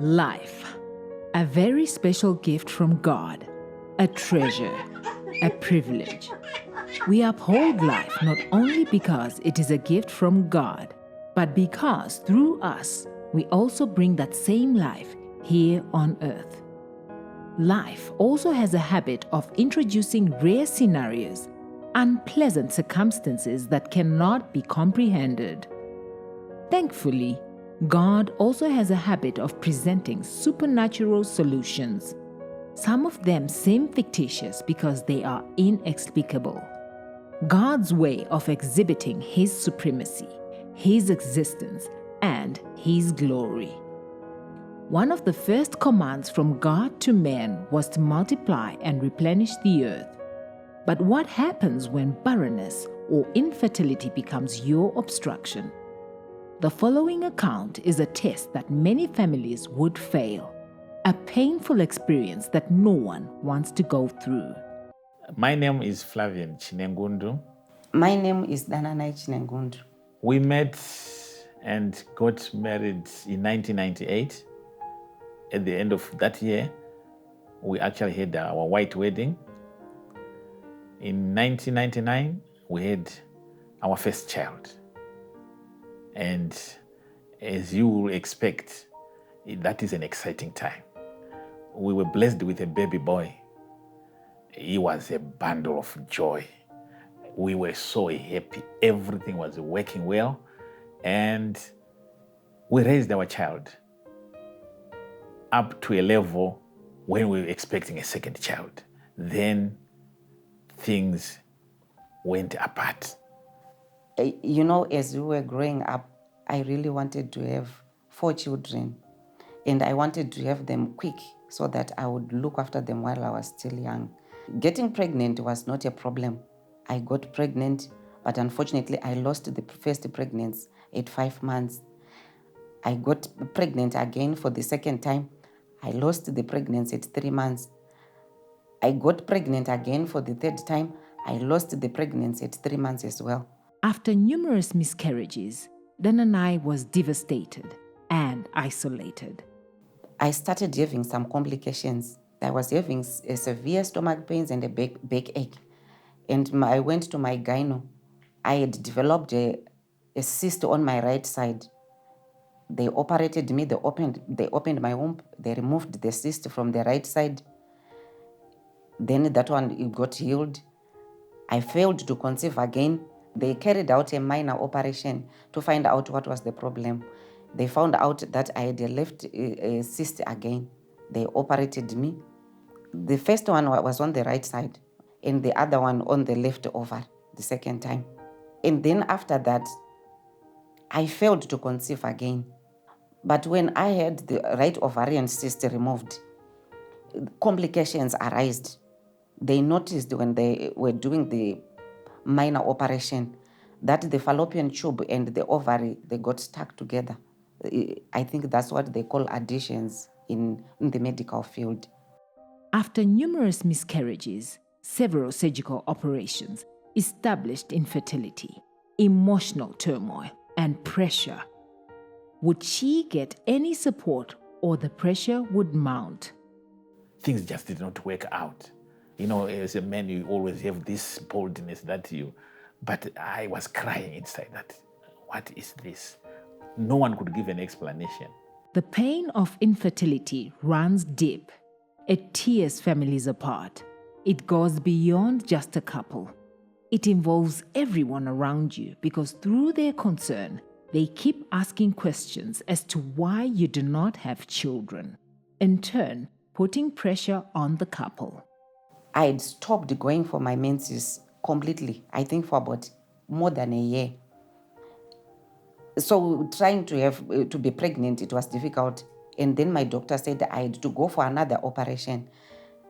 Life, a very special gift from God, a treasure, a privilege. We uphold life not only because it is a gift from God, but because through us, we also bring that same life here on earth. Life also has a habit of introducing rare scenarios, unpleasant circumstances that cannot be comprehended. Thankfully, God also has a habit of presenting supernatural solutions. Some of them seem fictitious because they are inexplicable. God's way of exhibiting His supremacy, His existence, and His glory. One of the first commands from God to man was to multiply and replenish the earth. But what happens when barrenness or infertility becomes your obstruction? The following account is a test that many families would fail, a painful experience that no one wants to go through. My name is Flavian Chinengundu. My name is Dananai Chinengundu. We met and got married in 1998. At the end of that year, we actually had our white wedding. In 1999, we had our first child. And as you will expect, that is an exciting time. We were blessed with a baby boy. He was a bundle of joy. We were so happy. Everything was working well. And we raised our child up to a level when we were expecting a second child. Then things went apart. As we were growing up, I really wanted to have 4 children. And I wanted to have them quick so that I would look after them while I was still young. Getting pregnant was not a problem. I got pregnant, but unfortunately, I lost the first pregnancy at 5 months. I got pregnant again for the second time. I lost the pregnancy at 3 months. I got pregnant again for the third time. I lost the pregnancy at 3 months as well. After numerous miscarriages, Dananai was devastated and isolated. I started having some complications. I was having severe stomach pains and a backache. And I went to my gyno. I had developed a cyst on my right side. They operated me, they opened my womb, they removed the cyst from the right side. Then that one, it got healed. I failed to conceive again. They carried out a minor operation to find out what was the problem. They found out that I had left a cyst again. They operated me. The first one was on the right side and the other one on the left over the second time. And then after that, I failed to conceive again. But when I had the right ovarian cyst removed, complications arose. They noticed when they were doing the minor operation that the fallopian tube and the ovary, they got stuck together. I think that's what they call adhesions in the medical field. After numerous miscarriages, several surgical operations, established infertility, emotional turmoil, and pressure, would she get any support or the pressure would mount? Things just did not work out. As a man, you always have this boldness but I was crying inside that, what is this? No one could give an explanation. The pain of infertility runs deep. It tears families apart. It goes beyond just a couple. It involves everyone around you because through their concern, they keep asking questions as to why you do not have children, in turn, putting pressure on the couple. I had stopped going for my menses completely, I think for about more than a year. So trying to be pregnant, it was difficult. And then my doctor said I had to go for another operation,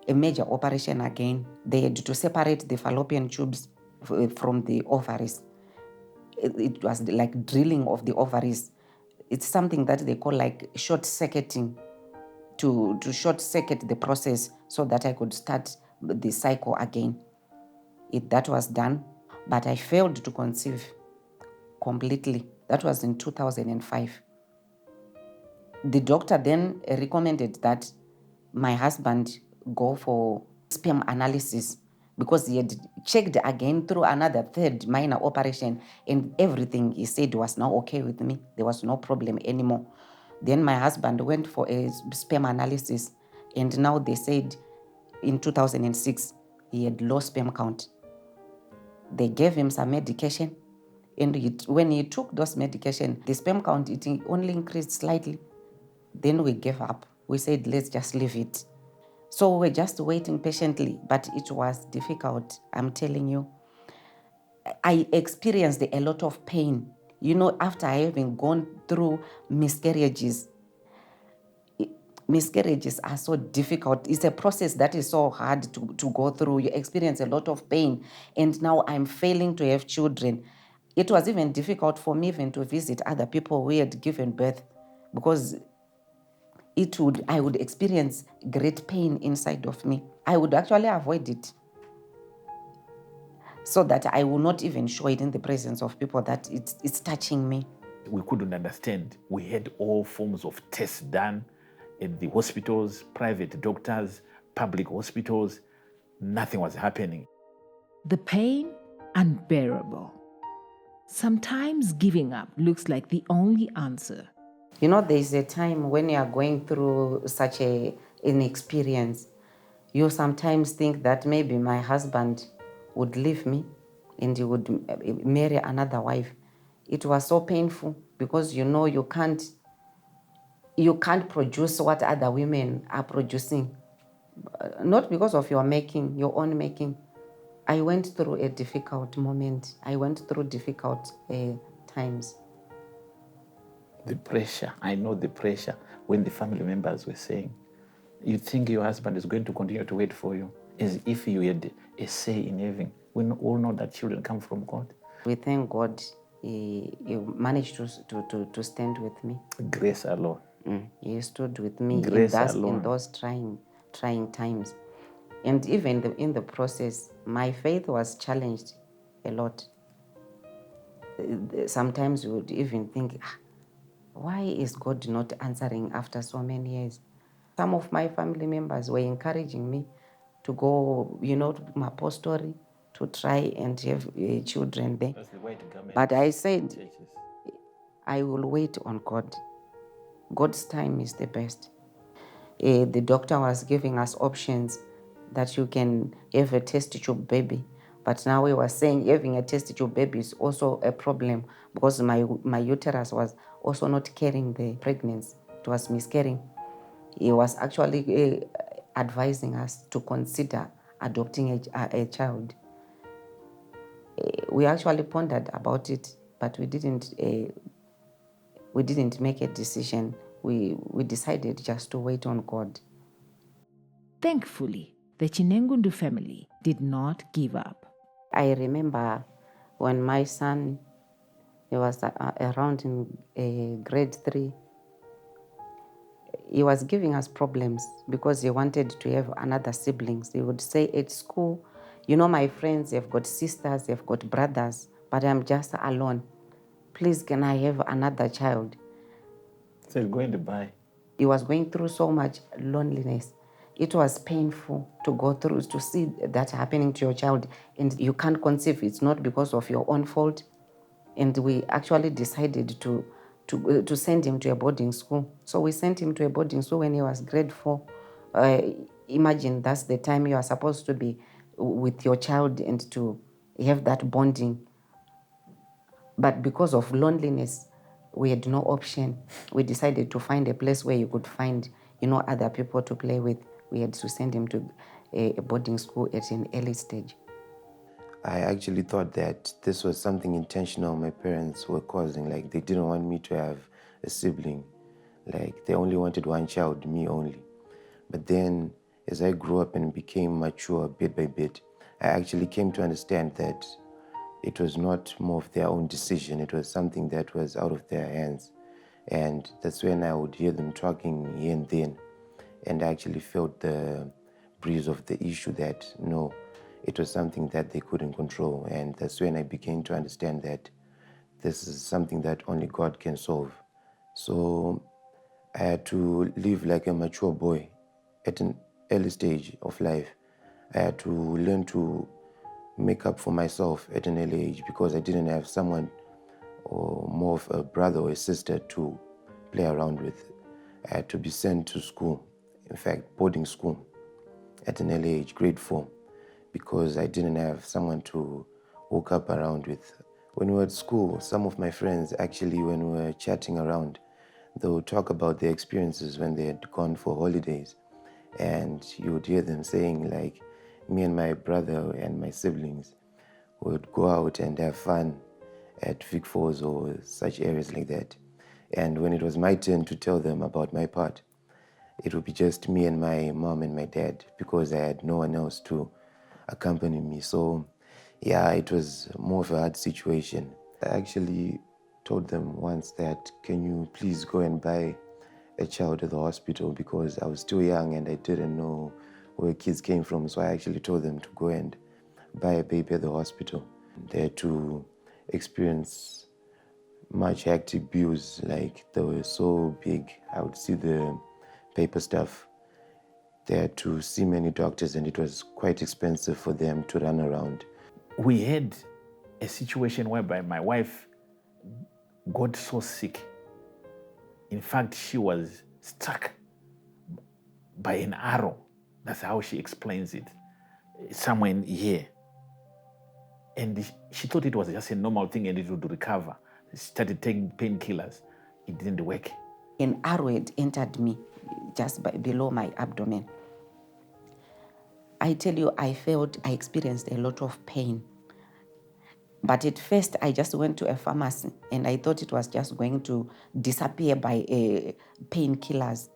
a major operation again. They had to separate the fallopian tubes from the ovaries. It was like drilling of the ovaries. It's something that they call like short-circuiting, to short-circuit the process so that I could start the cycle again. That was done, but I failed to conceive completely. That was in 2005. The doctor then recommended that my husband go for sperm analysis because he had checked again through another third minor operation, and everything he said was now okay with me. There was no problem anymore. Then my husband went for a sperm analysis, and now they said in 2006 he had low sperm count. They gave him some medication, and when he took those medication, the sperm count it only increased slightly. Then we gave up. We said, let's just leave it. So we're just waiting patiently, but it was difficult, I'm telling you. I experienced a lot of pain. You know, after having gone through miscarriages, miscarriages are so difficult. It's a process that is so hard to go through. You experience a lot of pain. And now I'm failing to have children. It was even difficult for me even to visit other people who had given birth because I would experience great pain inside of me. I would actually avoid it so that I will not even show it in the presence of people that it's touching me. We couldn't understand. We had all forms of tests done at the hospitals, private doctors, public hospitals. Nothing was happening. The pain, unbearable. Sometimes giving up looks like the only answer. You know, there's a time when you are going through such an experience, you sometimes think that maybe my husband would leave me and he would marry another wife. It was so painful because you know you can't produce what other women are producing. Not because of your own making. I went through a difficult moment. I went through difficult times. The pressure, I know the pressure when the family members were saying, you think your husband is going to continue to wait for you as if you had a say in heaven. We all know that children come from God. We thank God he managed to stand with me. Grace alone. He stood with me Grace in those trying times. And even in the process, my faith was challenged a lot. Sometimes we would even think, why is God not answering after so many years? Some of my family members were encouraging me to go, to Mapostory, to try and have children there. That's the white garment. But I said, Churches. I will wait on God. God's time is the best. The doctor was giving us options that you can have a test tube baby. But now he was saying having a test tube baby is also a problem because my uterus was also not carrying the pregnancy. It was miscarrying. He was actually advising us to consider adopting a child. We actually pondered about it, but we didn't make a decision. We decided just to wait on God. Thankfully, the Chinengundu family did not give up. I remember when my son, he was around in grade 3, he was giving us problems because he wanted to have another siblings. He would say at school, my friends, they've got sisters, they've got brothers, but I'm just alone. Please, can I have another child? So he's going to buy. He was going through so much loneliness. It was painful to go through, to see that happening to your child, and you can't conceive. It's not because of your own fault. And we actually decided to send him to a boarding school. So we sent him to a boarding school when he was grade 4. Imagine that's the time you are supposed to be with your child and to have that bonding. But because of loneliness, we had no option. We decided to find a place where you could find, other people to play with. We had to send him to a boarding school at an early stage. I actually thought that this was something intentional my parents were causing. Like, they didn't want me to have a sibling. Like, they only wanted one child, me only. But then, as I grew up and became mature bit by bit, I actually came to understand that it was not more of their own decision. It was something that was out of their hands. And that's when I would hear them talking here and then. And I actually felt the breeze of the issue that, no, it was something that they couldn't control. And that's when I began to understand that this is something that only God can solve. So I had to live like a mature boy at an early stage of life. I had to learn to make up for myself at an early age because I didn't have someone or more of a brother or a sister to play around with. I had to be sent to school, in fact, boarding school at an early age, grade 4, because I didn't have someone to hook up around with. When we were at school, some of my friends actually, when we were chatting around, they would talk about their experiences when they had gone for holidays. And you would hear them saying, like, me and my brother and my siblings would go out and have fun at Vic Falls or such areas like that. And when it was my turn to tell them about my part, it would be just me and my mom and my dad because I had no one else to accompany me. So, yeah, it was more of a hard situation. I actually told them once that, can you please go and buy a child at the hospital, because I was still young and I didn't know where kids came from. So I actually told them to go and buy a baby at the hospital. They had to experience much hectic bills, like they were so big. I would see the paper stuff. They had to see many doctors and it was quite expensive for them to run around. We had a situation whereby my wife got so sick. In fact, she was struck by an arrow. That's how she explains it, somewhere in here. And she thought it was just a normal thing and it would recover. She started taking painkillers. It didn't work. An arrow had entered me just below my abdomen. I tell you, I experienced a lot of pain. But at first, I just went to a pharmacy and I thought it was just going to disappear by painkillers.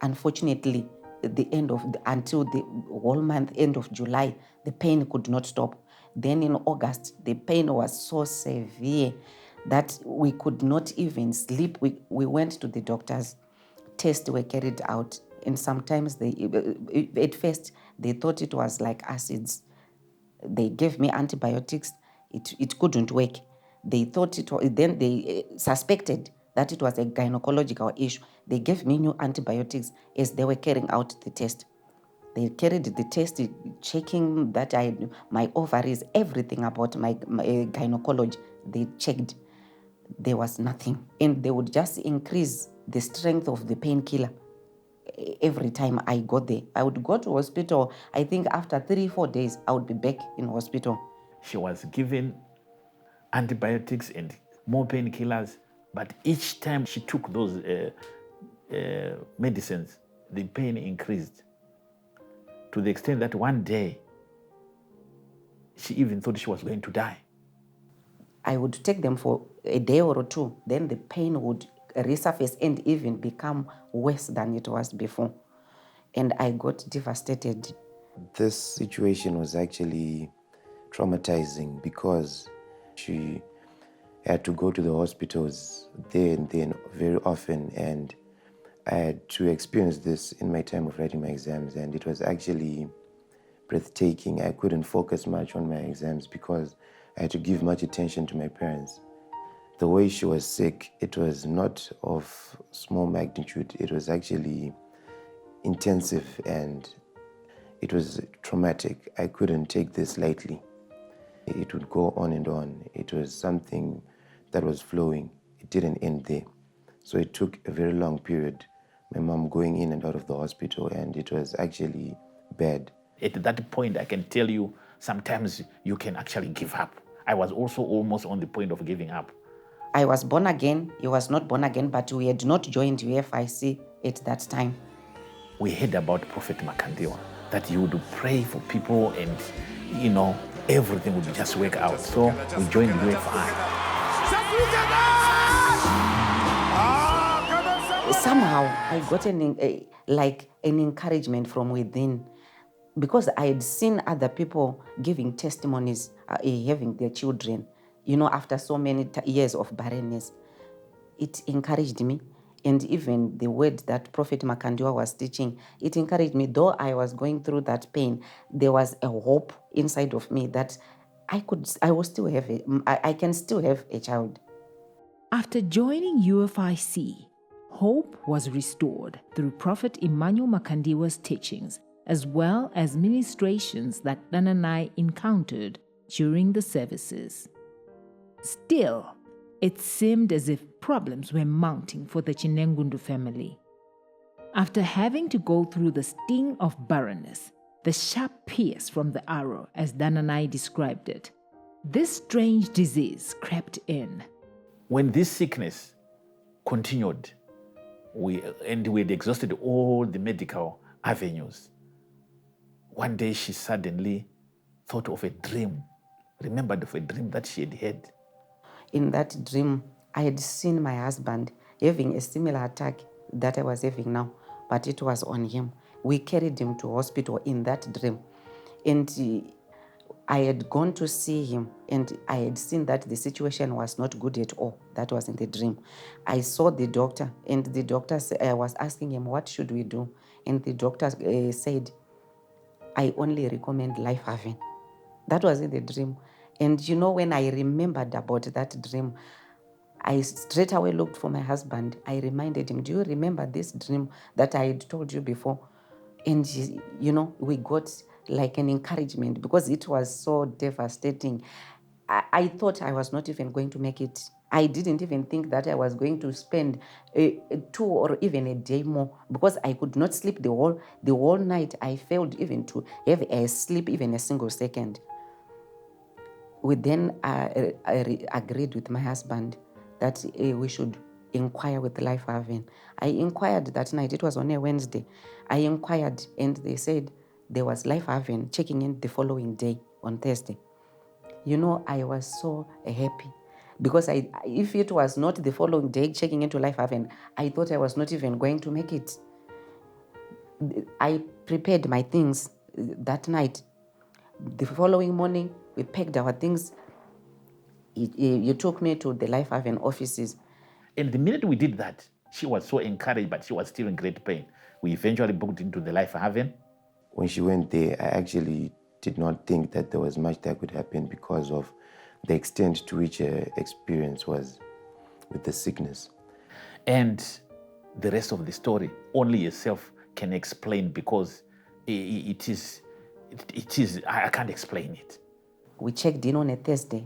Unfortunately, until the whole month, end of July, the pain could not stop. Then in August, the pain was so severe that we could not even sleep. We went to the doctors. Tests were carried out. And sometimes at first, they thought it was like acids. They gave me antibiotics. It couldn't work. They thought it was, then they suspected that it was a gynecological issue. They gave me new antibiotics as they were carrying out the test. They carried the test, checking that my ovaries, everything about my gynecology, they checked. There was nothing. And they would just increase the strength of the painkiller every time I got there. I would go to hospital. I think after 3-4 days, I would be back in hospital. She was given antibiotics and more painkillers, but each time she took those medicines, the pain increased to the extent that one day she even thought she was going to die. I would take them for a day or two, then the pain would resurface and even become worse than it was before. And I got devastated. This situation was actually traumatizing because she had to go to the hospitals there and then very often, and I had to experience this in my time of writing my exams, and it was actually breathtaking. I couldn't focus much on my exams because I had to give much attention to my parents. The way she was sick, it was not of small magnitude. It was actually intensive and it was traumatic. I couldn't take this lightly. It would go on and on. It was something that was flowing. It didn't end there. So it took a very long period, my mom going in and out of the hospital, and it was actually bad. At that point, I can tell you, sometimes you can actually give up. I was also almost on the point of giving up. I was born again. He was not born again, but we had not joined UFIC at that time. We heard about Prophet Makandiwa, that he would pray for people and, everything would just work out. So we joined UFI. Somehow I got an encouragement from within, because I had seen other people giving testimonies, having their children, after so many years of barrenness. It encouraged me. And even the word that Prophet Makandiwa was teaching, it encouraged me. Though I was going through that pain, there was a hope inside of me that I can still have a child. After joining UFIC, hope was restored through Prophet Emmanuel Makandiwa's teachings, as well as ministrations that Dananai encountered during the services. Still, it seemed as if problems were mounting for the Chinengundu family. After having to go through the sting of barrenness, the sharp pierce from the arrow, as Dananai described it, this strange disease crept in. When this sickness continued, we had exhausted all the medical avenues. One day she suddenly thought of a dream, remembered of a dream that she had had. In that dream, I had seen my husband having a similar attack that I was having now, but it was on him. We carried him to hospital in that dream. And I had gone to see him, and I had seen that the situation was not good at all. That was in the dream. I saw the doctor, and the doctor was asking him, what should we do? And the doctor said, I only recommend life having. That was in the dream. And you know, when I remembered about that dream, I straight away looked for my husband. I reminded him, do you remember this dream that I had told you before? And, we got like an encouragement because it was so devastating. I thought I was not even going to make it. I didn't even think that I was going to spend 2 or even a day more because I could not sleep the whole night. I failed even to have a sleep even a single second. We then agreed with my husband that we should inquire with Life Haven. I inquired that night. It was on a Wednesday. I inquired, and they said there was Life Haven checking in the following day on Thursday. You know, I was so happy because if it was not the following day checking into Life Haven, I thought I was not even going to make it. I prepared my things that night. The following morning, we packed our things. You took me to the Life Haven offices. And the minute we did that, she was so encouraged, but she was still in great pain. We eventually booked into the Life Haven. When she went there, I actually did not think that there was much that could happen because of the extent to which her experience was with the sickness. And the rest of the story, only yourself can explain because it is, I can't explain it. We checked in on a Thursday.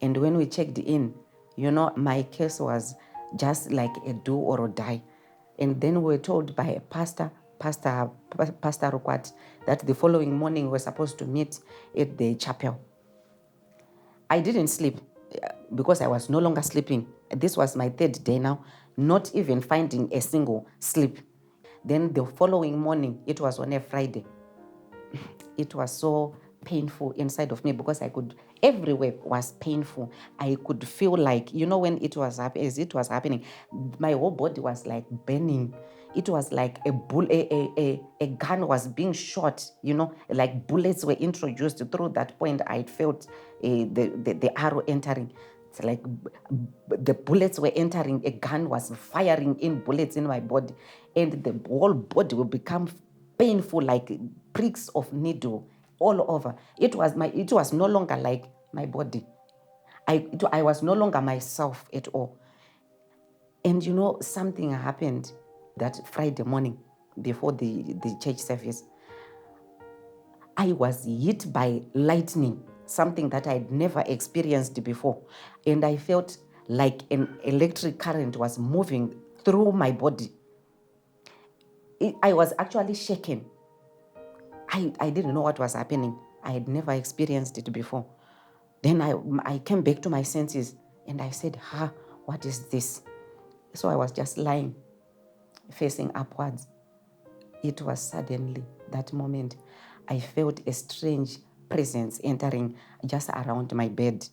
And when we checked in, my case was just like a do or die. And then we were told by a Pastor Rukwat, that the following morning we were supposed to meet at the chapel. I didn't sleep because I was no longer sleeping. This was my 3rd day now, not even finding a single sleep. Then the following morning, it was on a Friday. It was so painful inside of me because everywhere was painful. I could feel like, when it was happening, my whole body was like burning. It was like a gun was being shot, like bullets were introduced. Through that point, I felt the arrow entering. It's like the bullets were entering, a gun was firing in bullets in my body, and the whole body will become painful like pricks of needle all over. It was no longer like my body. I was no longer myself at all. And something happened that Friday morning before the church service. I was hit by lightning, something that I'd never experienced before. And I felt like an electric current was moving through my body. I was actually shaken. I didn't know what was happening. I had never experienced it before. Then I came back to my senses and I said, what is this? So I was just lying, facing upwards. It was suddenly, that moment, I felt a strange presence entering just around my bed.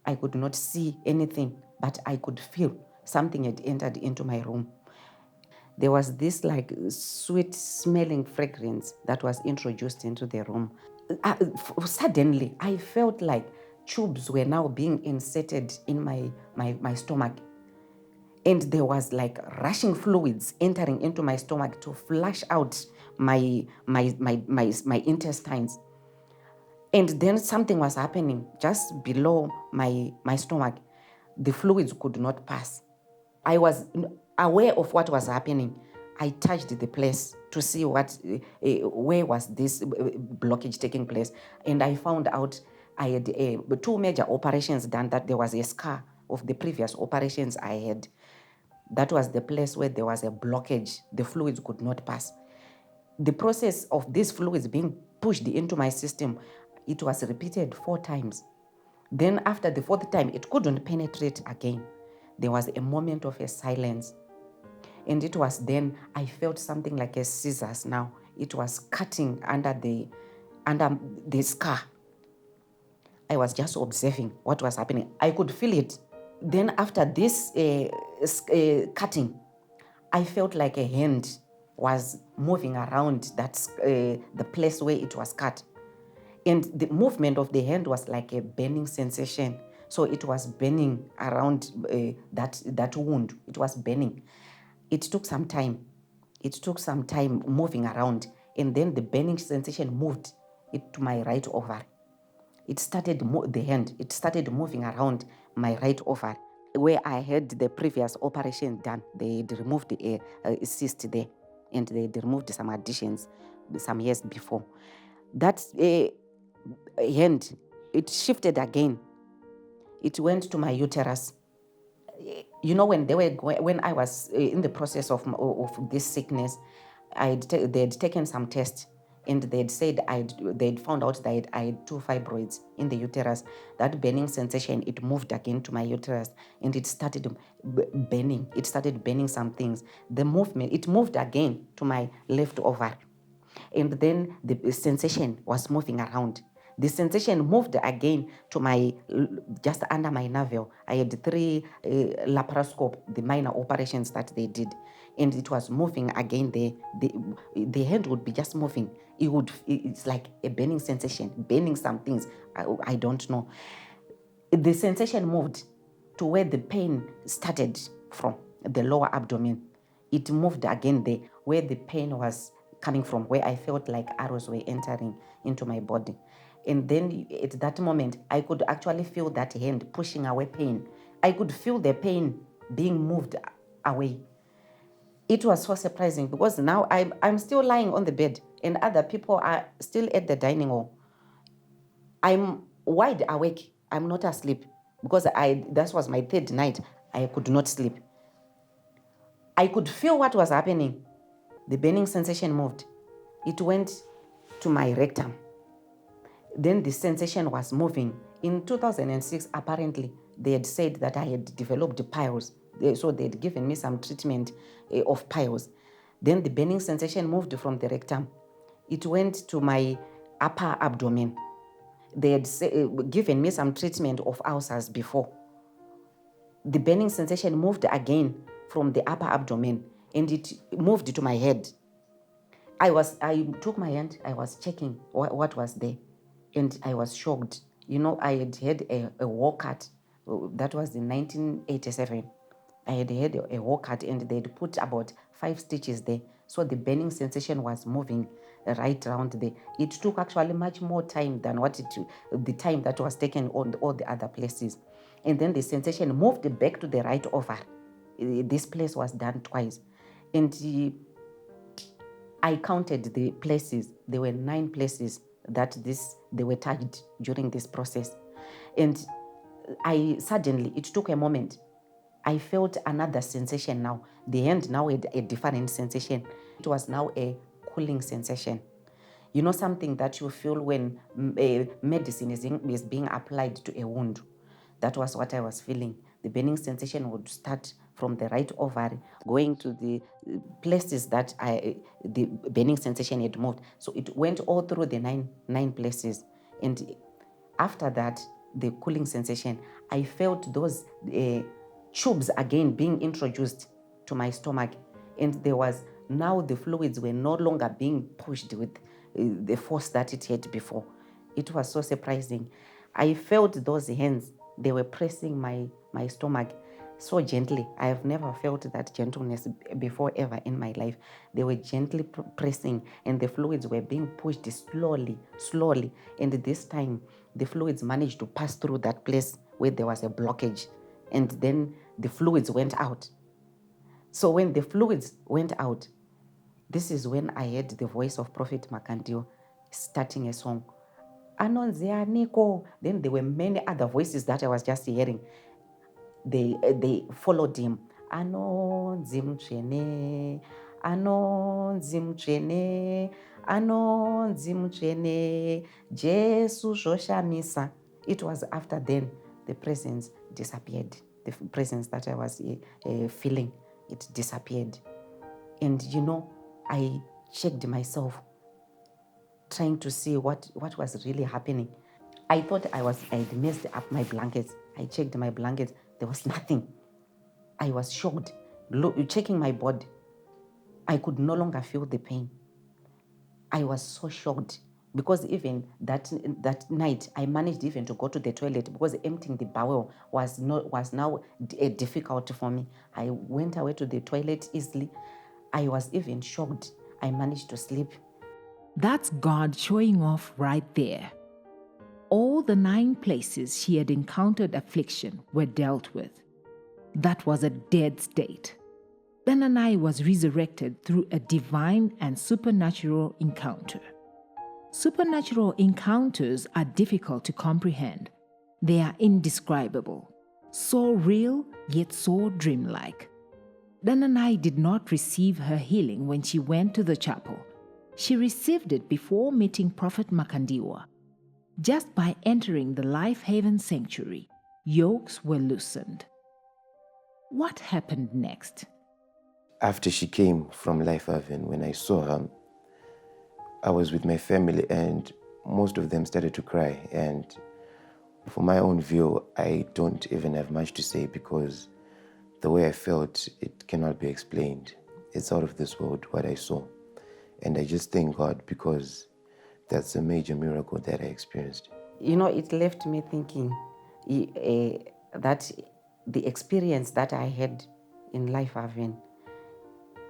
I could not see anything, but I could feel something had entered into my room. There was this like sweet smelling fragrance that was introduced into the room. Suddenly, I felt like tubes were now being inserted in my stomach. And there was like rushing fluids entering into my stomach to flush out my intestines. And then something was happening just below my stomach. The fluids could not pass. I was aware of what was happening, I touched the place to see where was this blockage taking place. And I found out I had 2 major operations done, that there was a scar of the previous operations I had. That was the place where there was a blockage. The fluids could not pass. The process of these fluids being pushed into my system, it was repeated 4 times. Then after the 4th time, it couldn't penetrate again. There was a moment of a silence. And it was then I felt something like a scissors now. It was cutting under the scar. I was just observing what was happening. I could feel it. Then after this cutting, I felt like a hand was moving around the place where it was cut. And the movement of the hand was like a burning sensation. So it was burning around that wound. It was burning. It took some time. It took some time moving around. And then the burning sensation moved it to my right ovary. It started it started moving around my right ovary, where I had the previous operation done. They had removed a cyst there, and they had removed some additions some years before. That hand, it shifted again. It went to my uterus. You know, when I was in the process of this sickness, they had taken some tests, and they had said they'd found out that I had 2 fibroids in the uterus. That burning sensation, it moved again to my uterus, and it started burning. It started burning some things. The movement, it moved again to my left ovary, and then the sensation was moving around. The sensation moved again to just under my navel. I had 3 laparoscope, the minor operations that they did, and it was moving again. The hand would be just moving. It's like a burning sensation, burning some things. I don't know. The sensation moved to where the pain started from, the lower abdomen. It moved again there, where the pain was coming from, where I felt like arrows were entering into my body. And then at that moment, I could actually feel that hand pushing away pain. I could feel the pain being moved away. It was so surprising, because now I'm still lying on the bed and other people are still at the dining hall. I'm wide awake. I'm not asleep, because that was my 3rd night. I could not sleep. I could feel what was happening. The burning sensation moved. It went to my rectum. Then the sensation was moving. In 2006, apparently, they had said that I had developed piles. So they had given me some treatment of piles. Then the burning sensation moved from the rectum. It went to my upper abdomen. They had given me some treatment of ulcers before. The burning sensation moved again from the upper abdomen, and it moved to my head. I took my hand, I was checking what was there, and I was shocked. You know, I had a war cut. That was in 1987. I had a war cut, and they'd put about 5 stitches there. So the burning sensation was moving right around there. It took actually much more time than the time that was taken on all the other places. And then the sensation moved back to the right ovary. This place was done twice. And I counted the places. There were 9 places that they were touched during this process. And it took a moment. I felt another sensation now. The hand now had a different sensation. It was now a cooling sensation. You know, something that you feel when medicine is being applied to a wound. That was what I was feeling. The burning sensation would start from the right ovary, going to the places that the burning sensation had moved. So it went all through the nine places. And after that, the cooling sensation, I felt those tubes again being introduced to my stomach. And now the fluids were no longer being pushed with the force that it had before. It was so surprising. I felt those hands, they were pressing my stomach so gently. I have never felt that gentleness before ever in my life. They were gently pressing, and the fluids were being pushed slowly. And this time, the fluids managed to pass through that place where there was a blockage. And then the fluids went out. So when the fluids went out, this is when I heard the voice of Prophet Makandio starting a song. Anonzia Nico. Then there were many other voices that I was just hearing. They followed him. Anonzi mchene, anonzi mchene, anonzi mchene, Jesu shoshamisa. It was after then the presence disappeared. The presence that I was feeling, it disappeared. And I checked myself, trying to see what was really happening. I thought I had messed up my blankets. I checked my blankets. There was nothing. I was shocked. Checking my body, I could no longer feel the pain. I was so shocked because even that night, I managed even to go to the toilet because emptying the bowel was now a difficult for me. I went away to the toilet easily. I was even shocked. I managed to sleep. That's God showing off right there. All the 9 places she had encountered affliction were dealt with. That was a dead state. Dananai was resurrected through a divine and supernatural encounter. Supernatural encounters are difficult to comprehend. They are indescribable, so real yet so dreamlike. Dananai did not receive her healing when she went to the chapel. She received it before meeting Prophet Makandiwa. Just by entering the Life Haven Sanctuary, yokes were loosened. What happened next? After she came from Life Haven, when I saw her, I was with my family and most of them started to cry. And for my own view, I don't even have much to say because the way I felt, it cannot be explained. It's out of this world what I saw. And I just thank God because that's a major miracle that I experienced. It left me thinking that the experience that I had in Life Haven,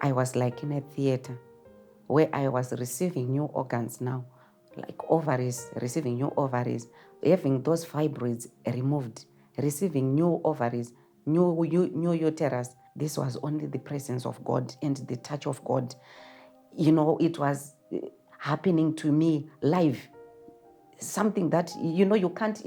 I was like in a theater where I was receiving new organs now, like ovaries, receiving new ovaries, having those fibroids removed, receiving new ovaries, new uterus. This was only the presence of God and the touch of God. It was happening to me live, something that you can't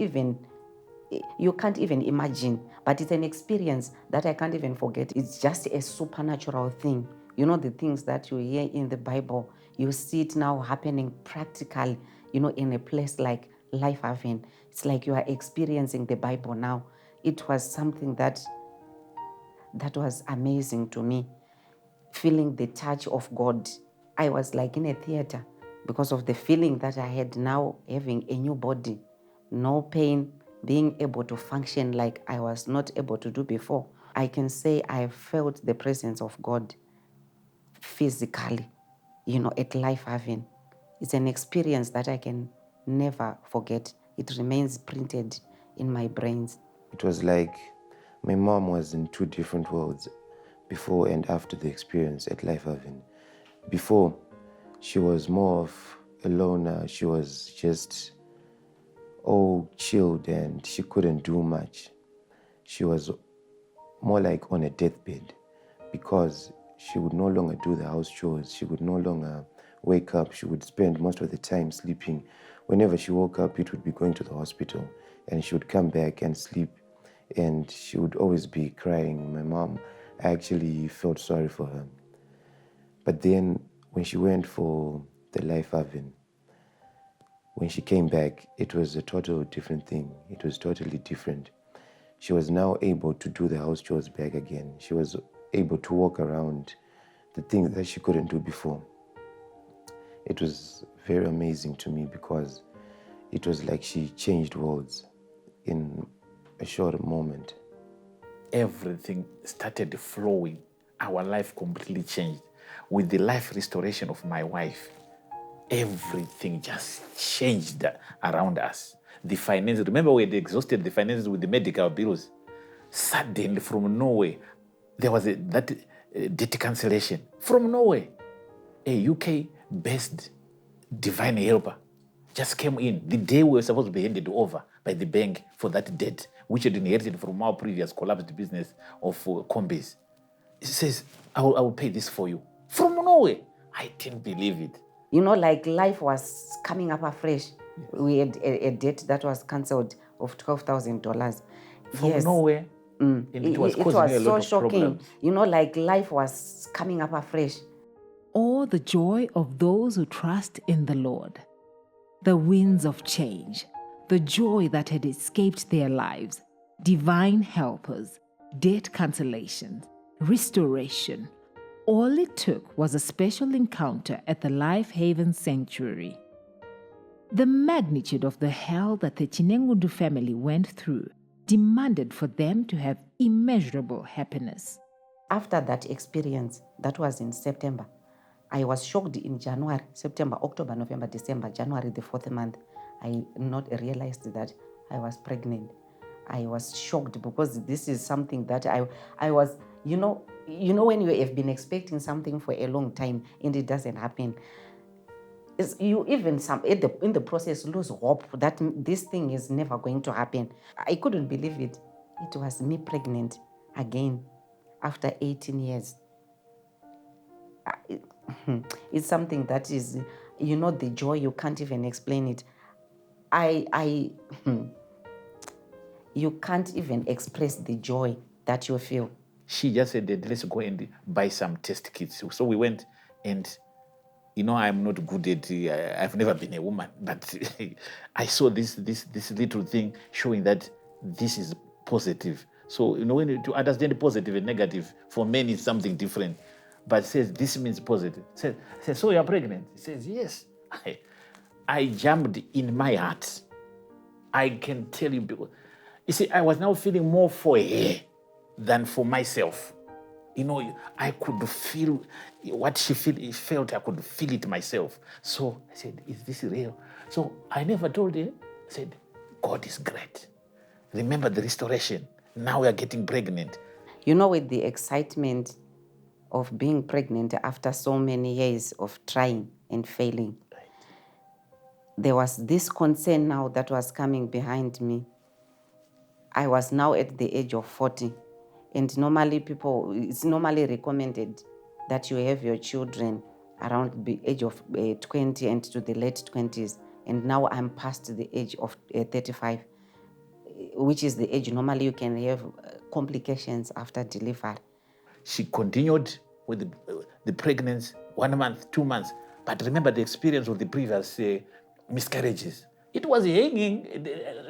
even imagine, but it's an experience that I can't even forget. It's just a supernatural thing. The things that you hear in the Bible, you see it now happening practically, in a place like Life Haven. It's like you are experiencing the Bible now. It was something that was amazing to me, feeling the touch of God. I was like in a theater because of the feeling that I had now, having a new body, no pain, being able to function like I was not able to do before. I can say I felt the presence of God physically, at Life Haven. It's an experience that I can never forget. It remains printed in my brains. It was like my mom was in 2 different worlds before and after the experience at Life Haven. Before, she was more of a loner. She was just all chilled and she couldn't do much. She was more like on a deathbed because she would no longer do the house chores. She would no longer wake up. She would spend most of the time sleeping. Whenever she woke up, it would be going to the hospital and she would come back and sleep and she would always be crying. My mom, I actually felt sorry for her. But then when she went for the Life Haven, when she came back, it was a total different thing. It was totally different. She was now able to do the house chores back again. She was able to walk around, the things that she couldn't do before. It was very amazing to me because it was like she changed worlds in a short moment. Everything started flowing. Our life completely changed. With the life restoration of my wife, everything just changed around us. The finances, remember we had exhausted the finances with the medical bills. Suddenly from nowhere, there was that debt cancellation. From nowhere, a UK-based divine helper just came in the day we were supposed to be handed over by the bank for that debt, which had inherited from our previous collapsed business of combis. He says, I will pay this for you. From nowhere. I didn't believe it. Like life was coming up afresh. We had a debt that was cancelled of $12,000. From nowhere. And it was causing me a lot of so shocking. problems. Like life was coming up afresh. Or the joy of those who trust in the Lord. The winds of change, the joy that had escaped their lives, divine helpers, debt cancellation, restoration. All it took was a special encounter at the Life Haven Sanctuary. The magnitude of the hell that the Chinengundu family went through demanded for them to have immeasurable happiness. After that experience, that was in September, I was shocked in January, September, October, November, December, January, the 4th month. I not realized that I was pregnant. I was shocked because this is something that I was, when you have been expecting something for a long time and it doesn't happen, you even in the process lose hope that this thing is never going to happen. I couldn't believe it. It was me pregnant again after 18 years. It's something that is, the joy, you can't even explain it. You can't even express the joy that you feel. She just said, let's go and buy some test kits. So we went, and I'm not good at, I've never been a woman, but I saw this little thing showing that this is positive. So, to understand positive and negative, for men it's something different. But it says, this means positive. Says, so you're pregnant? He says, yes. I jumped in my heart. I can tell you, you see, I was now feeling more for her than for myself. I could feel what she felt. I could feel it myself. So I said, is this real? So I never told her. I said, God is great. Remember the restoration. Now we are getting pregnant. With the excitement of being pregnant after so many years of trying and failing, there was this concern now that was coming behind me. I was now at the age of 40. And normally it's normally recommended that you have your children around the age of 20 and to the late 20s. And now I'm past the age of 35, which is the age normally you can have complications after delivery. She continued with the pregnancy 1 month, 2 months. But remember the experience of the previous miscarriages. It was hanging.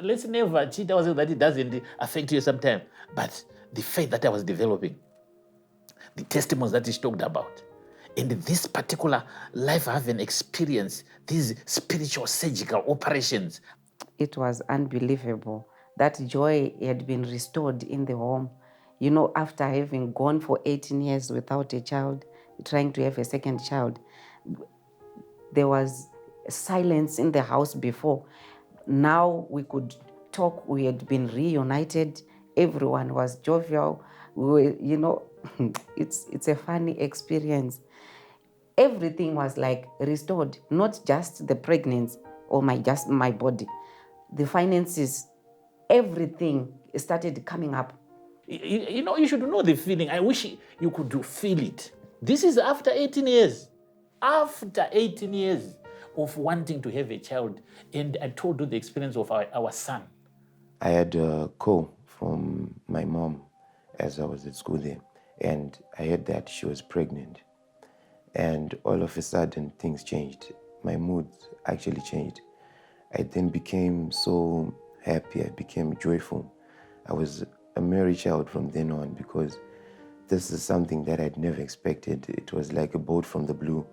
Let's never cheat ourselves that it doesn't affect you sometimes. But the faith that I was developing, the testimonies that he talked about, and this particular life-having experience, these spiritual surgical operations. It was unbelievable. That joy had been restored in the home. After having gone for 18 years without a child, trying to have a second child, there was silence in the house before. Now we could talk. We had been reunited. Everyone was jovial. It's a funny experience. Everything was like restored, not just the pregnancy or my body. The finances, everything started coming up. You should know the feeling. I wish you could feel it. This is after 18 years. After 18 years of wanting to have a child. And I told you the experience of our son. I had a call from my mom as I was at school there. And I heard that she was pregnant. And all of a sudden, things changed. My mood actually changed. I then became so happy. I became joyful. I was a merry child from then on because this is something that I'd never expected. It was like a bolt from the blue.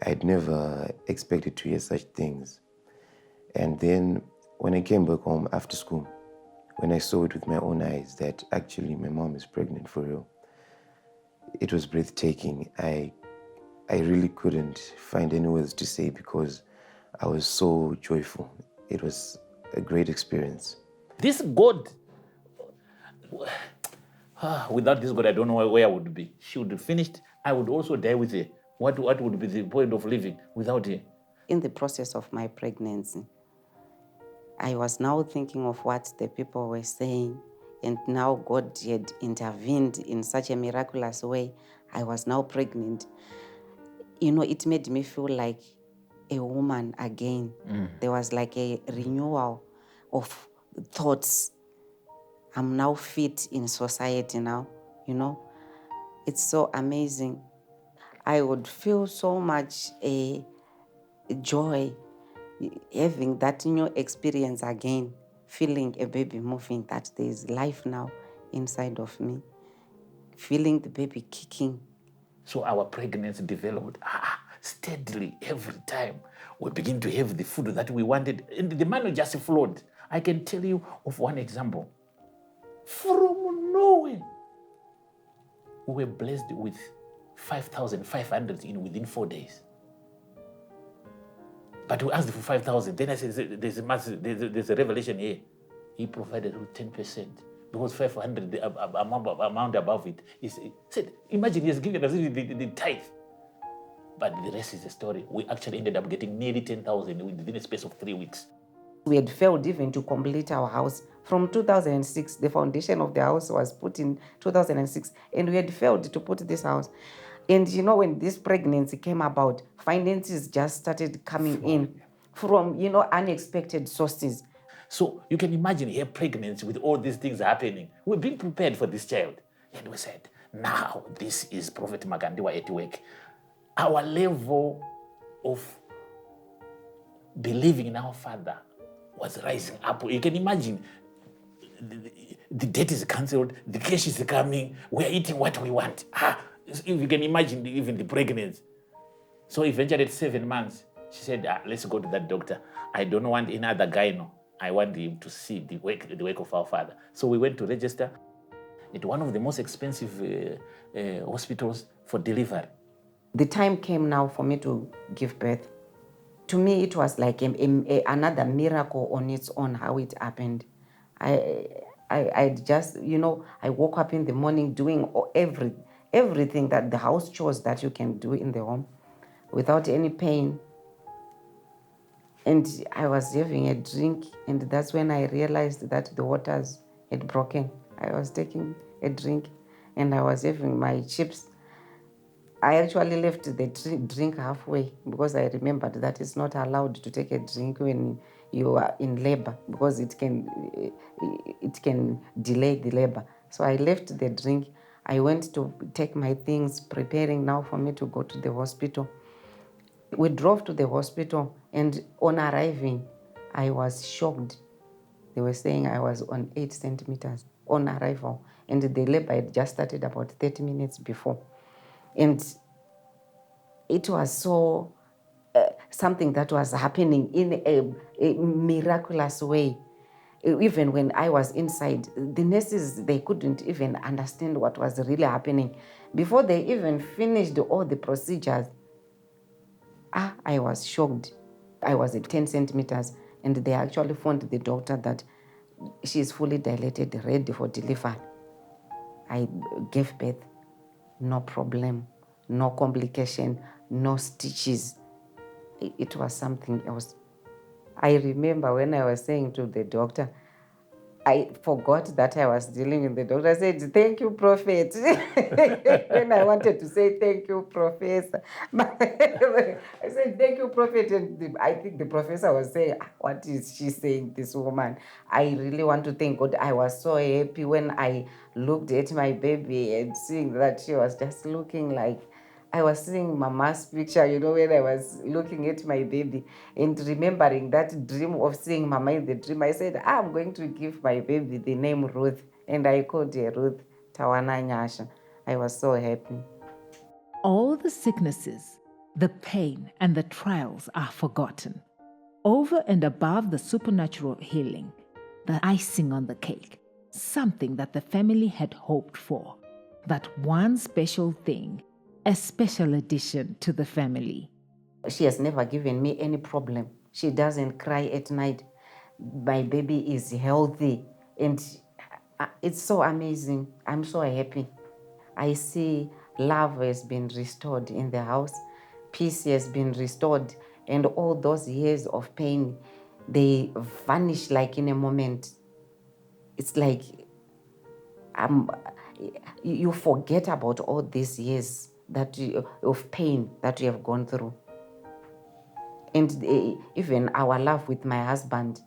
I'd never expected to hear such things. And then when I came back home after school, when I saw it with my own eyes that actually my mom is pregnant for real, it was breathtaking. I really couldn't find any words to say because I was so joyful. It was a great experience. This God, without this God, I don't know where I would be. She would have finished. I would also die with her. What would be the point of living without her? In the process of my pregnancy, I was now thinking of what the people were saying. And now God had intervened in such a miraculous way. I was now pregnant. It made me feel like a woman again. There was like a renewal of thoughts. I'm now fit in society now, It's so amazing. I would feel so much joy having that new experience again, feeling a baby moving, that there is life now inside of me, feeling the baby kicking. So our pregnancy developed steadily every time. We begin to have the food that we wanted, and the money just flowed. I can tell you of one example. From nowhere, we were blessed with 5,500 within 4 days. But we asked for 5,000. Then I said, there's a revelation here. He provided with 10%. Because 500, the amount above it, he said, imagine he has given us the tithe. But the rest is the story. We actually ended up getting nearly 10,000 within a space of 3 weeks. We had failed even to complete our house. From 2006, the foundation of the house was put in 2006, and we had failed to put this house. And when this pregnancy came about, finances just started coming in from, unexpected sources. So you can imagine her pregnancy with all these things happening. We've been prepared for this child. And we said, now this is Prophet Makandiwa at work. Our level of believing in our Father was rising up. You can imagine the debt is cancelled, the cash is coming, we're eating what we want. If you can imagine even the pregnancy. So eventually at 7 months, she said, let's go to that doctor. I don't want another gyno. I want him to see the work of our Father. So we went to register at one of the most expensive hospitals for delivery. The time came now for me to give birth. To me, it was like another miracle on its own, how it happened. I just, I woke up in the morning doing everything that the house chores that you can do in the home without any pain. And I was having a drink, and that's when I realized that the waters had broken. I was taking a drink, and I was having my chips. I actually left the drink halfway because I remembered that it's not allowed to take a drink when you are in labor because it can delay the labor. So I left the drink. I went to take my things, preparing now for me to go to the hospital. We drove to the hospital, and on arriving, I was shocked. They were saying I was on 8 centimeters on arrival, and the labor had just started about 30 minutes before. And it was so something that was happening in a miraculous way. Even when I was inside, the nurses, they couldn't even understand what was really happening. Before they even finished all the procedures, I was shocked. I was at 10 centimeters, and they actually phoned the doctor that she is fully dilated, ready for delivery. I gave birth, no problem, no complication, no stitches. It was something else. I remember when I was saying to the doctor, I forgot that I was dealing with the doctor. I said, thank you, Prophet. When I wanted to say, thank you, Professor. I said, thank you, Prophet. And I think the professor was saying, what is she saying, this woman? I really want to thank God. I was so happy when I looked at my baby and seeing that she was just looking like I was seeing Mama's picture, when I was looking at my baby and remembering that dream of seeing Mama in the dream. I said, I'm going to give my baby the name Ruth. And I called her Ruth Tawana Nyasha. I was so happy. All the sicknesses, the pain, and the trials are forgotten. Over and above the supernatural healing, the icing on the cake, something that the family had hoped for, that one special thing, a special addition to the family. She has never given me any problem. She doesn't cry at night. My baby is healthy, and it's so amazing. I'm so happy. I see love has been restored in the house. Peace has been restored, and all those years of pain, they vanish like in a moment. It's like you forget about all these years of pain that you have gone through. And even our love with my husband,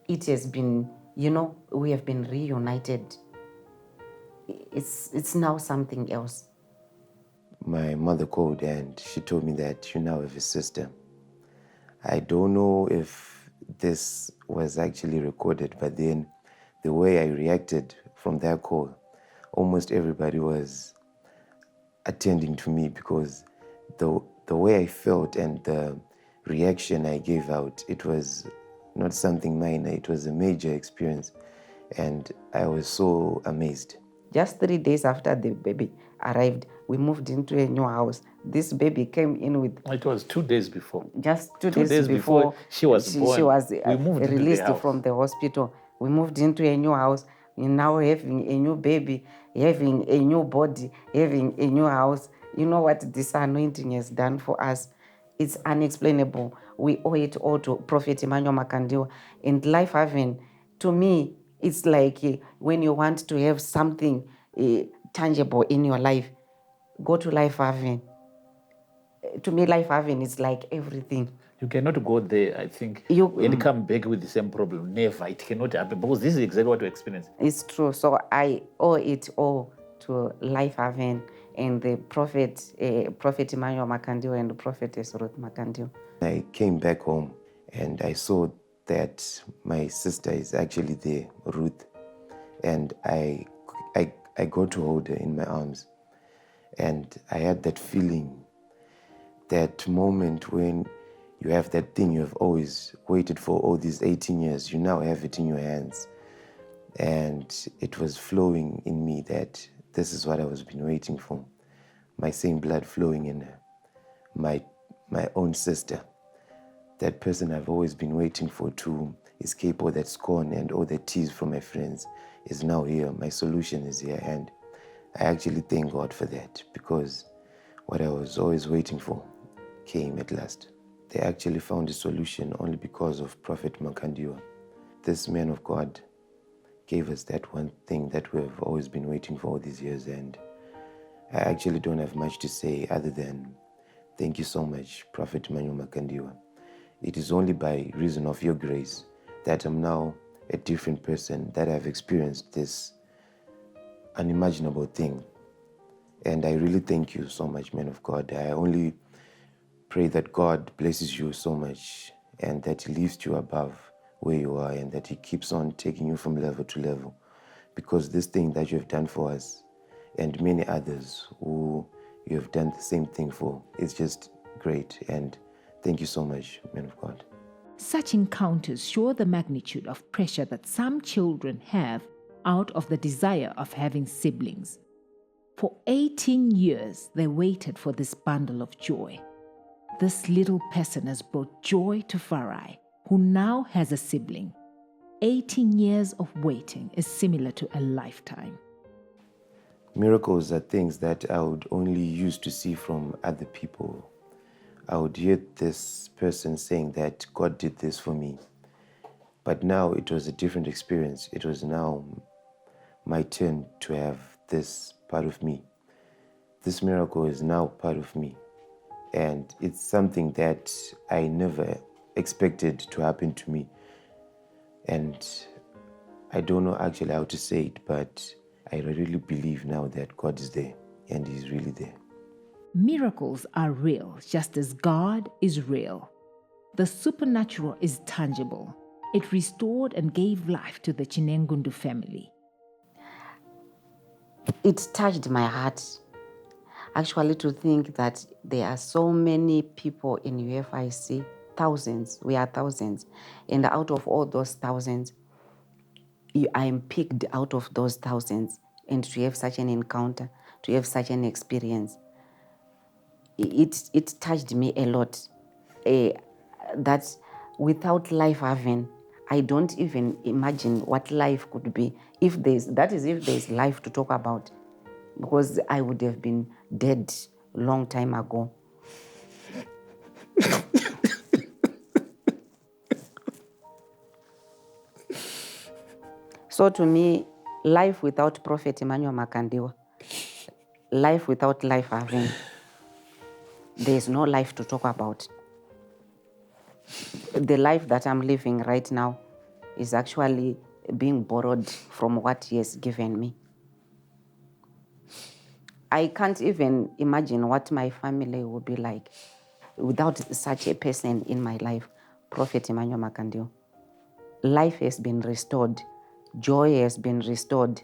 it has been, we have been reunited. It's now something else. My mother called and she told me that you now have a sister. I don't know if this was actually recorded, but then the way I reacted from that call, almost everybody was attending to me, because the way I felt and the reaction I gave out, it was not something minor, it was a major experience, and I was so amazed. Just 3 days after the baby arrived, we moved into a new house. This baby came in with It was 2 days before. just 2 2 days days before she was born. She was We moved into the released house. from the hospital. We moved into a new house. We're now having a new baby, having a new body, having a new house. You know what this anointing has done for us? It's unexplainable. We owe it all to Prophet Emmanuel Makandiwa. And Life Haven, to me, it's like when you want to have something tangible in your life, go to Life Haven. To me, Life Haven is like everything. You cannot go there, I think, and come back with the same problem. Never. It cannot happen, because this is exactly what you experience. It's true. So I owe it all to Life Haven and the Prophet Emmanuel Makandiwa and the Prophetess Ruth Makandiwa. I came back home and I saw that my sister is actually there, Ruth, and I got to hold her in my arms, and I had that feeling, that moment when you have that thing you have always waited for all these 18 years, you now have it in your hands. And it was flowing in me that this is what I was been waiting for. My same blood flowing in her. My own sister. That person I've always been waiting for to escape all that scorn and all that tease from my friends is now here. My solution is here. And I actually thank God for that, because what I was always waiting for came at last. They actually found a solution only because of Prophet Makandiwa. This man of God gave us that one thing that we have always been waiting for all these years, and I actually don't have much to say other than thank you so much, Prophet Emmanuel Makandiwa. It is only by reason of your grace that I'm now a different person, that I've experienced this unimaginable thing. And I really thank you so much, man of God. I only pray that God blesses you so much and that He lifts you above where you are, and that He keeps on taking you from level to level. Because this thing that you have done for us and many others who you have done the same thing for, is just great. And thank you so much, man of God. Such encounters show the magnitude of pressure that some children have out of the desire of having siblings. For 18 years, they waited for this bundle of joy. This little person has brought joy to Farai, who now has a sibling. 18 years of waiting is similar to a lifetime. Miracles are things that I would only used to see from other people. I would hear this person saying that God did this for me. But now it was a different experience. It was now my turn to have this part of me. This miracle is now part of me. And it's something that I never expected to happen to me. And I don't know actually how to say it, but I really believe now that God is there, and He's really there. Miracles are real, just as God is real. The supernatural is tangible. It restored and gave life to the Chinengundu family. It touched my heart, actually, to think that there are so many people in UFIC, thousands, we are thousands, and out of all those thousands, I am picked out of those thousands, and to have such an encounter, to have such an experience, it touched me a lot. That without Life Haven, I don't even imagine what life could be. If there's life to talk about, because I would have been dead long time ago. So to me, Life without Prophet Emmanuel Makandiwa. Life without life having. There is no life to talk about. The life that I'm living right now is actually being borrowed from what he has given me. I can't even imagine what my family would be like without such a person in my life, Prophet Emmanuel Makandiwa. Life has been restored. Joy has been restored.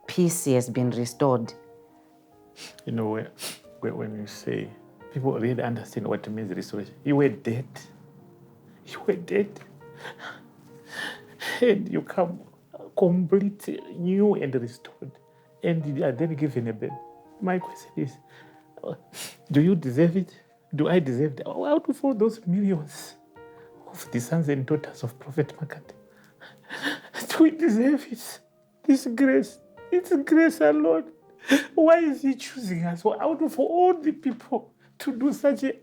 Peace has been restored. You know, when you say, people really understand what it means restoration. You were dead. You were dead. And you come complete, new and restored. And you are then given a bed. My question is, do you deserve it? Do I deserve it? Out of all those millions of the sons and daughters of Prophet Makati, do we deserve it? This grace, it's grace alone. Why is he choosing us? Well, out of all the people to do such an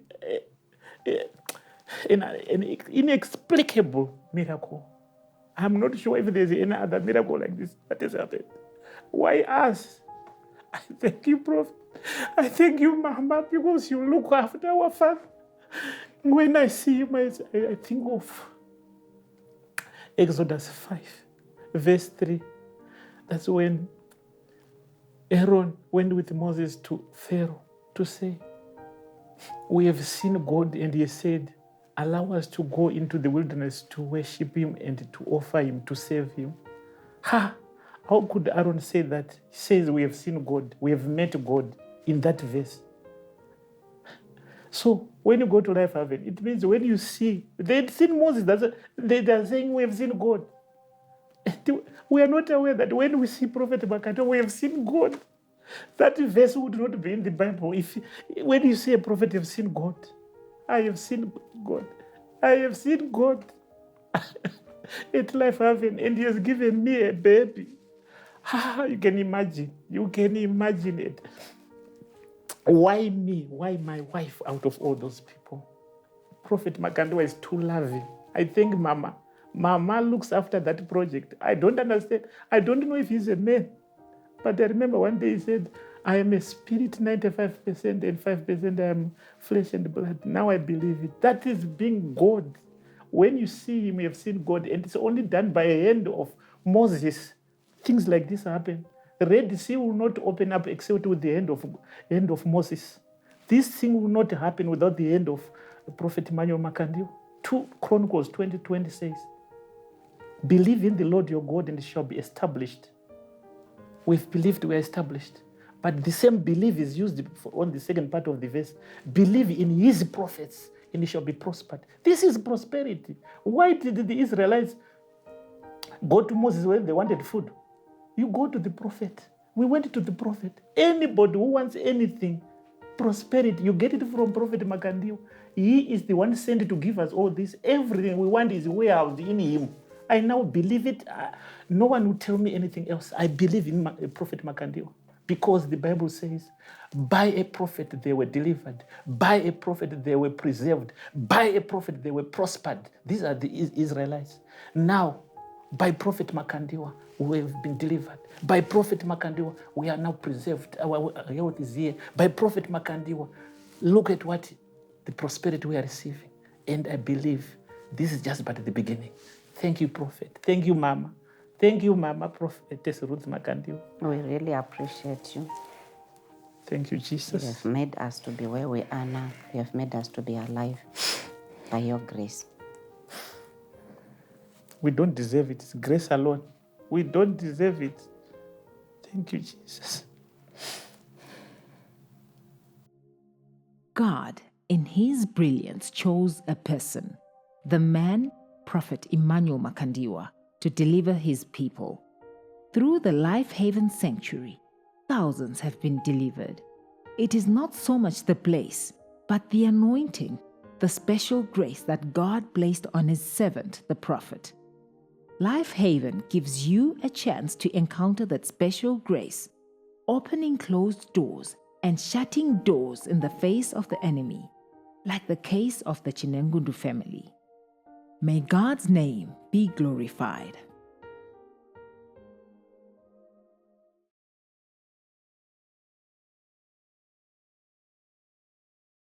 inexplicable miracle? I'm not sure if there's any other miracle like this that has happened. Why us? I thank you, Prophet. I thank you, Mama, because you look after our father. When I see him, I think of Exodus 5, verse 3. That's when Aaron went with Moses to Pharaoh to say, we have seen God, and he said, allow us to go into the wilderness to worship him and to offer him, to save him. How could Aaron say that? He says we have seen God, we have met God in that verse. So when you go to Life Haven, it means when you see, they had seen Moses, they are saying we have seen God. We are not aware that when we see Prophet Makato, we have seen God. That verse would not be in the Bible. When you say a prophet, you have seen God. I have seen God. I have seen God at Life Haven, and he has given me a baby. You can imagine. You can imagine it. Why me? Why my wife out of all those people? Prophet Makandiwa is too loving. I think Mama looks after that project. I don't understand. I don't know if he's a man. But I remember one day he said, I am a spirit 95% and 5% I am flesh and blood. Now I believe it. That is being God. When you see him, you have seen God. And it's only done by the hand of Moses. Things like this happen. The Red Sea will not open up except with the hand of Moses. This thing will not happen without the hand of Prophet Emmanuel Makandiwa. 2 Chronicles 20:20 says, believe in the Lord your God and it shall be established. We've believed we are established. But the same belief is used on the second part of the verse. Believe in his prophets and it shall be prospered. This is prosperity. Why did the Israelites go to Moses when they wanted food? You go to the prophet. We went to the prophet. Anybody who wants anything, prosperity, you get it from Prophet Makandiwa. He is the one sent to give us all this. Everything we want is warehoused in him. I now believe it. No one will tell me anything else. I believe in Prophet Makandiwa because the Bible says, by a prophet they were delivered. By a prophet they were preserved. By a prophet they were prospered. These are the Israelites. Now, by Prophet Makandiwa, we have been delivered. By Prophet Makandiwa, we are now preserved. Our health is here. By Prophet Makandiwa, look at what the prosperity we are receiving. And I believe this is just but the beginning. Thank you, Prophet. Thank you, Mama. Thank you, Mama, Prophetess Ruth Makandiwa. We really appreciate you. Thank you, Jesus. You have made us to be where we are now. You have made us to be alive by your grace. We don't deserve it. It's grace alone. We don't deserve it. Thank you, Jesus. God, in his brilliance, chose a person, the man, Prophet Emmanuel Makandiwa, to deliver his people. Through the Life Haven Sanctuary, thousands have been delivered. It is not so much the place, but the anointing, the special grace that God placed on his servant, the prophet. Life Haven gives you a chance to encounter that special grace, opening closed doors and shutting doors in the face of the enemy, like the case of the Chinengundu family. May God's name be glorified.